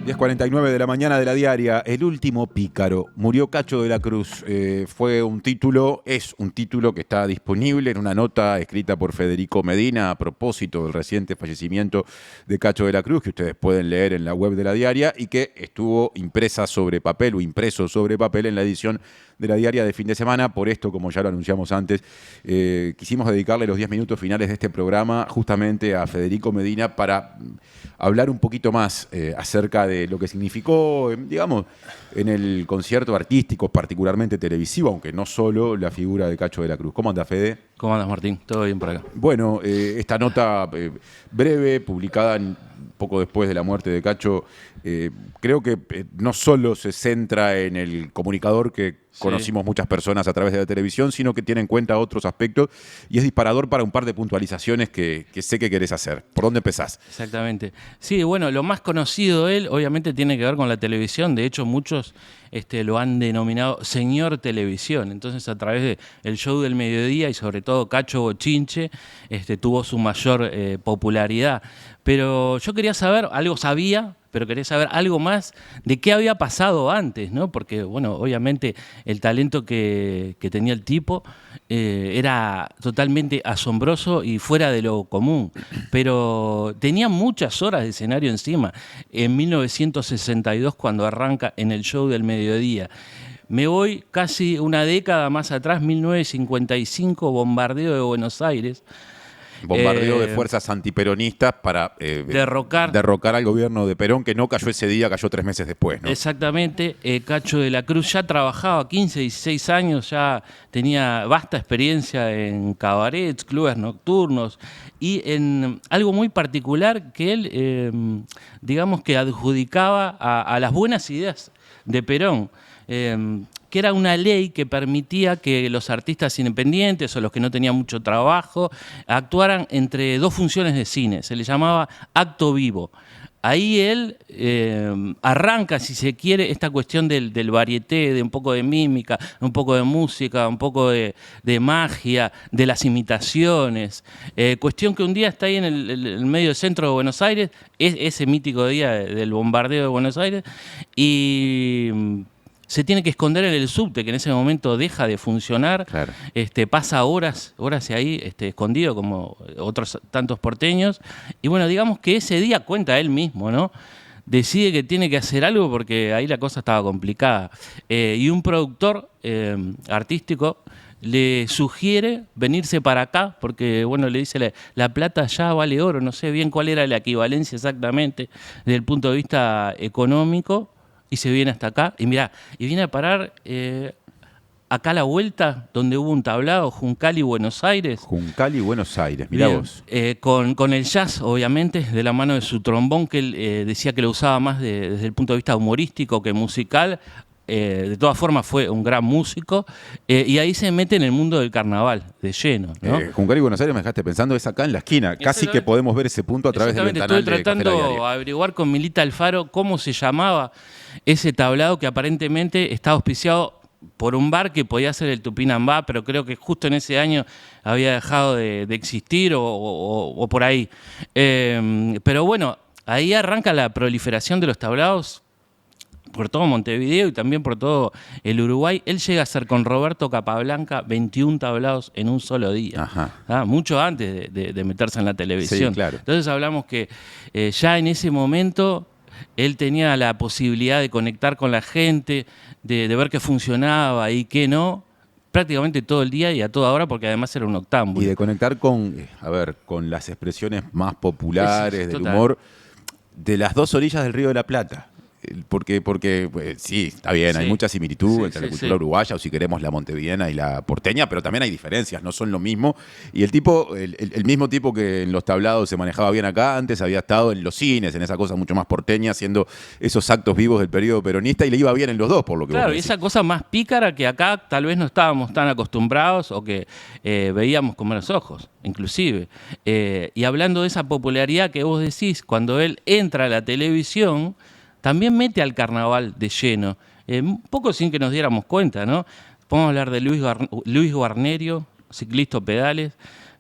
10:49 de la mañana de la diaria, El último pícaro. Murió Cacho de la Cruz. Es un título que está disponible en una nota escrita por Federico Medina a propósito del reciente fallecimiento de Cacho de la Cruz, que ustedes pueden leer en la web de la diaria y que estuvo impreso sobre papel en la edición de la diaria de fin de semana. Por esto, como ya lo anunciamos antes, quisimos dedicarle los 10 minutos finales de este programa justamente a Federico Medina para hablar un poquito más acerca de lo que significó, digamos, en el concierto artístico, particularmente televisivo, aunque no solo, la figura de Cacho de la Cruz. ¿Cómo anda, Fede? ¿Cómo andas, Martín? ¿Todo bien por acá? Bueno, esta nota breve, publicada poco después de la muerte de Cacho, creo que no solo se centra en el comunicador que conocimos muchas personas a través de la televisión, sino que tiene en cuenta otros aspectos y es disparador para un par de puntualizaciones que sé que querés hacer. ¿Por dónde empezás? Exactamente. Sí, bueno, lo más conocido de él obviamente tiene que ver con la televisión. De hecho, muchos lo han denominado señor televisión. Entonces, a través del show del mediodía y sobre todo Cacho Bochinche, tuvo su mayor popularidad. Pero yo quería saber, algo sabía, pero quería saber algo más de qué había pasado antes, ¿no? Porque, bueno, obviamente el talento que tenía el tipo era totalmente asombroso y fuera de lo común, pero tenía muchas horas de escenario encima. En 1962, cuando arranca en el show del mediodía. Me voy casi una década más atrás, 1955, bombardeo de Buenos Aires. Bombardeo de fuerzas antiperonistas para derrocar al gobierno de Perón, que no cayó ese día, cayó 3 meses después, ¿no? Exactamente. Cacho de la Cruz ya trabajaba 15, 16 años, ya tenía vasta experiencia en cabarets, clubes nocturnos y en algo muy particular que él, digamos que adjudicaba a las buenas ideas de Perón. Que era una ley que permitía que los artistas independientes o los que no tenían mucho trabajo actuaran entre 2 funciones de cine. Se le llamaba acto vivo. Ahí él arranca, si se quiere, esta cuestión del varieté, de un poco de mímica, un poco de música, un poco de magia, de las imitaciones. Cuestión que un día está ahí en el medio del centro de Buenos Aires, ese mítico día del bombardeo de Buenos Aires, y se tiene que esconder en el subte, que en ese momento deja de funcionar. Claro. Pasa horas ahí escondido como otros tantos porteños. Y bueno, digamos que ese día, cuenta él mismo, ¿no? Decide que tiene que hacer algo porque ahí la cosa estaba complicada. Y un productor artístico le sugiere venirse para acá porque, bueno, le dice la plata ya vale oro. No sé bien cuál era la equivalencia exactamente desde el punto de vista económico. Y se viene hasta acá, y mirá, y viene a parar acá a la vuelta, donde hubo un tablado, Juncal y Buenos Aires. Juncal y Buenos Aires, mirá vos. Con el jazz, obviamente, de la mano de su trombón, que él decía que lo usaba más desde el punto de vista humorístico que musical. De todas formas fue un gran músico, y ahí se mete en el mundo del carnaval, de lleno, ¿no? Juncal y Buenos Aires, me dejaste pensando, es acá en la esquina. Casi que podemos ver ese punto a través del ventanal. Estoy tratando de averiguar con Milita Alfaro cómo se llamaba ese tablado que aparentemente estaba auspiciado por un bar que podía ser el Tupinambá, pero creo que justo en ese año había dejado de existir o por ahí. Pero bueno, ahí arranca la proliferación de los tablados por todo Montevideo y también por todo el Uruguay. Él llega a hacer con Roberto Capablanca 21 tablados en un solo día. Ajá. Mucho antes de meterse en la televisión. Sí, claro. Entonces hablamos que ya en ese momento él tenía la posibilidad de conectar con la gente, de ver qué funcionaba y qué no, prácticamente todo el día y a toda hora, porque además era un octámbulo. Y de conectar con las expresiones más populares del humor de las 2 orillas del Río de la Plata. Porque pues, sí, está bien, hay mucha similitud entre la cultura uruguaya, o si queremos la montevideana y la porteña, pero también hay diferencias, no son lo mismo. Y el tipo, el mismo tipo que en los tablados se manejaba bien acá, antes había estado en los cines, en esa cosa mucho más porteña, haciendo esos actos vivos del periodo peronista, y le iba bien en los dos, por lo que claro, vos y decís. esa cosa más pícara que acá tal vez no estábamos tan acostumbrados o que veíamos con buenos ojos, inclusive. Y hablando de esa popularidad que vos decís, cuando él entra a la televisión, también mete al carnaval de lleno, un poco sin que nos diéramos cuenta, ¿no? Podemos hablar de Luis Guarnerio, ciclista pedales,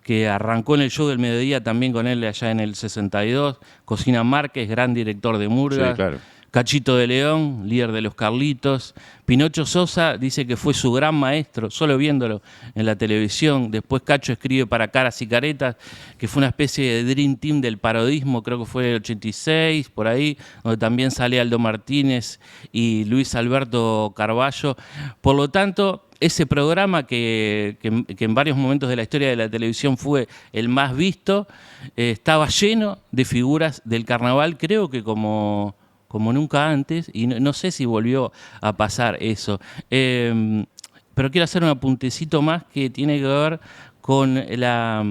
que arrancó en el show del mediodía también con él allá en el 62, Cocina Márquez, gran director de murgas, Sí, claro. Cachito de León, líder de los Carlitos. Pinocho Sosa dice que fue su gran maestro, solo viéndolo en la televisión. Después Cacho escribe para Caras y Caretas, que fue una especie de Dream Team del parodismo, creo que fue el 86, por ahí, donde también sale Aldo Martínez y Luis Alberto Carballo. Por lo tanto, ese programa que en varios momentos de la historia de la televisión fue el más visto, estaba lleno de figuras del carnaval, creo que como nunca antes, y no sé si volvió a pasar eso. Pero quiero hacer un apuntecito más que tiene que ver con la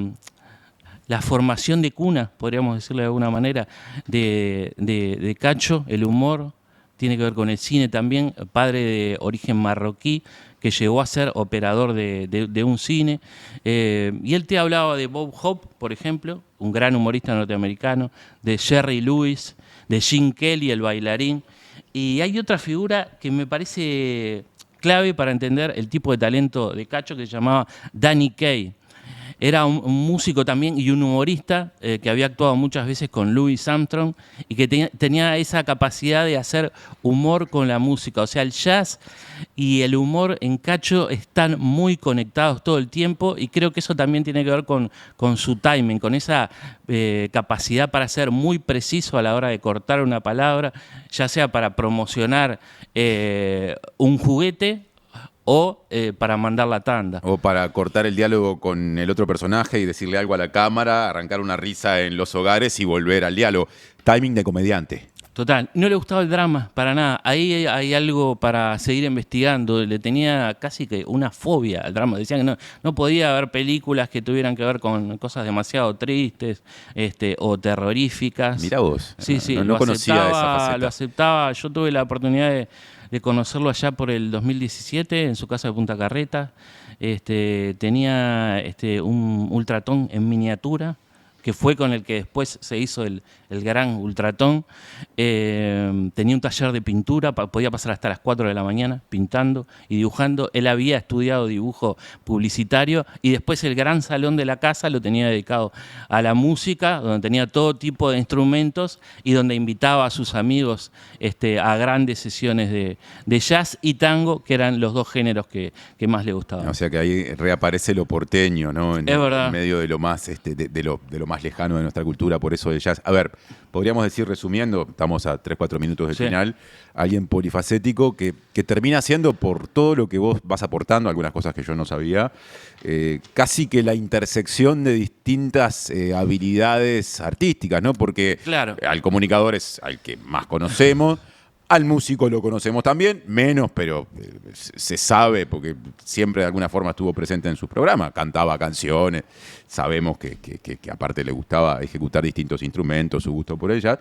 formación de cuna, podríamos decirlo de alguna manera, de Cacho, el humor, tiene que ver con el cine también, padre de origen marroquí, que llegó a ser operador de un cine. Y él te hablaba de Bob Hope, por ejemplo, un gran humorista norteamericano, de Jerry Lewis, de Gene Kelly, el bailarín. Y hay otra figura que me parece clave para entender el tipo de talento de Cacho, que se llamaba Danny Kaye. Era un músico también y un humorista que había actuado muchas veces con Louis Armstrong y que tenía esa capacidad de hacer humor con la música. O sea, el jazz y el humor en Cacho están muy conectados todo el tiempo, y creo que eso también tiene que ver con su timing, con esa capacidad para ser muy preciso a la hora de cortar una palabra, ya sea para promocionar un juguete o para mandar la tanda. O para cortar el diálogo con el otro personaje y decirle algo a la cámara, arrancar una risa en los hogares y volver al diálogo. Timing de comediante. Total, no le gustaba el drama para nada. Ahí hay algo para seguir investigando. Le tenía casi que una fobia al drama. Decían que no podía haber películas que tuvieran que ver con cosas demasiado tristes o terroríficas. Mirá vos. Sí, sí, no conocía esa faceta. Lo aceptaba. Yo tuve la oportunidad de conocerlo allá por el 2017 en su casa de Punta Carretas. Tenía un Ultratón en miniatura, que fue con el que después se hizo el gran Ultratón. Tenía un taller de pintura, podía pasar hasta las 4 de la mañana pintando y dibujando. Él había estudiado dibujo publicitario, y después el gran salón de la casa lo tenía dedicado a la música, donde tenía todo tipo de instrumentos y donde invitaba a sus amigos a grandes sesiones de jazz y tango, que eran los dos géneros que más le gustaban. O sea que ahí reaparece lo porteño, ¿no? Es verdad. En medio de lo más de lo más lejano de nuestra cultura, por eso el jazz. A ver, podríamos decir, resumiendo, estamos a 3-4 minutos del final, alguien polifacético que termina siendo, por todo lo que vos vas aportando, algunas cosas que yo no sabía, casi que la intersección de distintas habilidades artísticas, ¿no? Porque claro, al comunicador es al que más conocemos. Al músico lo conocemos también, menos, pero se sabe porque siempre de alguna forma estuvo presente en sus programas, cantaba canciones, sabemos que aparte le gustaba ejecutar distintos instrumentos, su gusto por ella,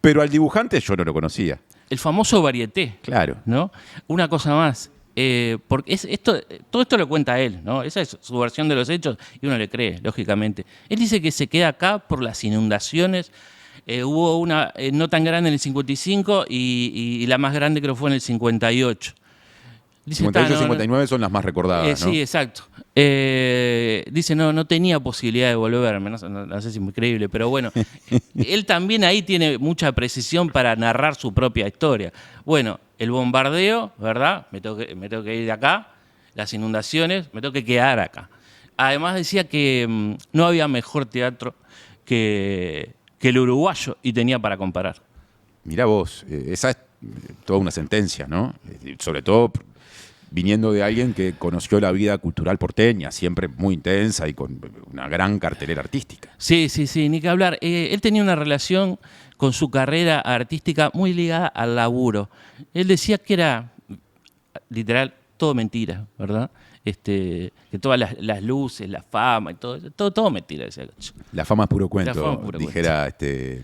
pero al dibujante yo no lo conocía. El famoso varieté. Claro. ¿No? Una cosa más, porque todo esto lo cuenta él, ¿no? Esa es su versión de los hechos y uno le cree, lógicamente. Él dice que se queda acá por las inundaciones. Hubo una no tan grande en el 55 y la más grande creo fue en el 58. Dice, 58 y 59 son las más recordadas, ¿no? Sí, exacto. Dice, no tenía posibilidad de volverme, no sé si es muy creíble, pero bueno, él también ahí tiene mucha precisión para narrar su propia historia. Bueno, el bombardeo, ¿verdad? Me tengo que ir de acá, las inundaciones, me tengo que quedar acá. Además decía que no había mejor teatro que el uruguayo, y tenía para comparar. Mirá vos, esa es toda una sentencia, ¿no? Sobre todo viniendo de alguien que conoció la vida cultural porteña, siempre muy intensa y con una gran cartelera artística. Sí, ni que hablar. Él tenía una relación con su carrera artística muy ligada al laburo. Él decía que era, literal, todo mentira, ¿verdad? Que todas las luces, la fama y todo mentira, decía. La fama es puro cuento, dijera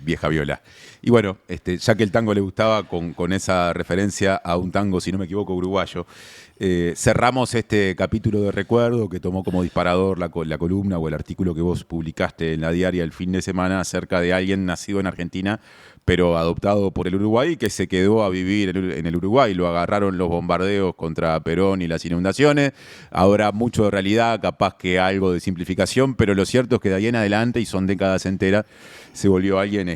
Vieja Viola. Y bueno, ya que el tango le gustaba con esa referencia a un tango, si no me equivoco, uruguayo, cerramos este capítulo de recuerdo que tomó como disparador la columna o el artículo que vos publicaste en La Diaria el fin de semana acerca de alguien nacido en Argentina pero adoptado por el Uruguay, que se quedó a vivir en el Uruguay. Lo agarraron los bombardeos contra Perón y las inundaciones. Habrá mucho de realidad, capaz que algo de simplificación, pero lo cierto es que de ahí en adelante, y son décadas enteras, se volvió alguien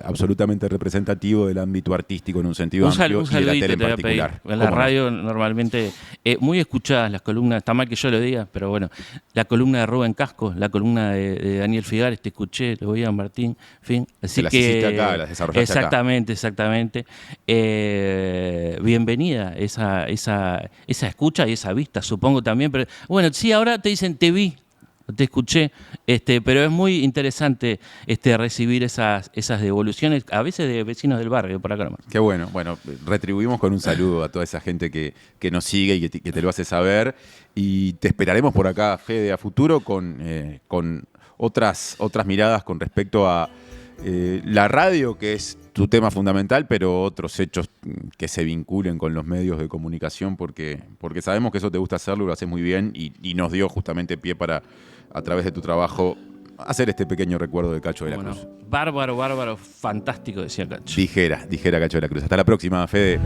absolutamente representativo del ámbito artístico en un sentido amplio y de la tele en particular. En la radio normalmente, muy escuchadas las columnas, está mal que yo lo diga, pero bueno, la columna de Rubén Casco, la columna de Daniel Figares, te escuché, lo voy a Martín, en fin. Así las que hiciste acá, las desarrollaste exactamente. Bienvenida esa escucha y esa vista, supongo también. Pero bueno, sí, ahora te dicen te vi, te escuché, pero es muy interesante recibir esas devoluciones, a veces de vecinos del barrio, por acá nomás. Qué bueno. Bueno, retribuimos con un saludo a toda esa gente que nos sigue y que te lo hace saber. Y te esperaremos por acá, Fede, a futuro con otras miradas con respecto a la radio, que es tu tema fundamental, pero otros hechos que se vinculen con los medios de comunicación, porque sabemos que eso te gusta hacerlo, lo haces muy bien y nos dio justamente pie para, a través de tu trabajo, hacer este pequeño recuerdo de Cacho de la Cruz. Bárbaro, fantástico, decía Cacho. Dijera Cacho de la Cruz. Hasta la próxima, Fede.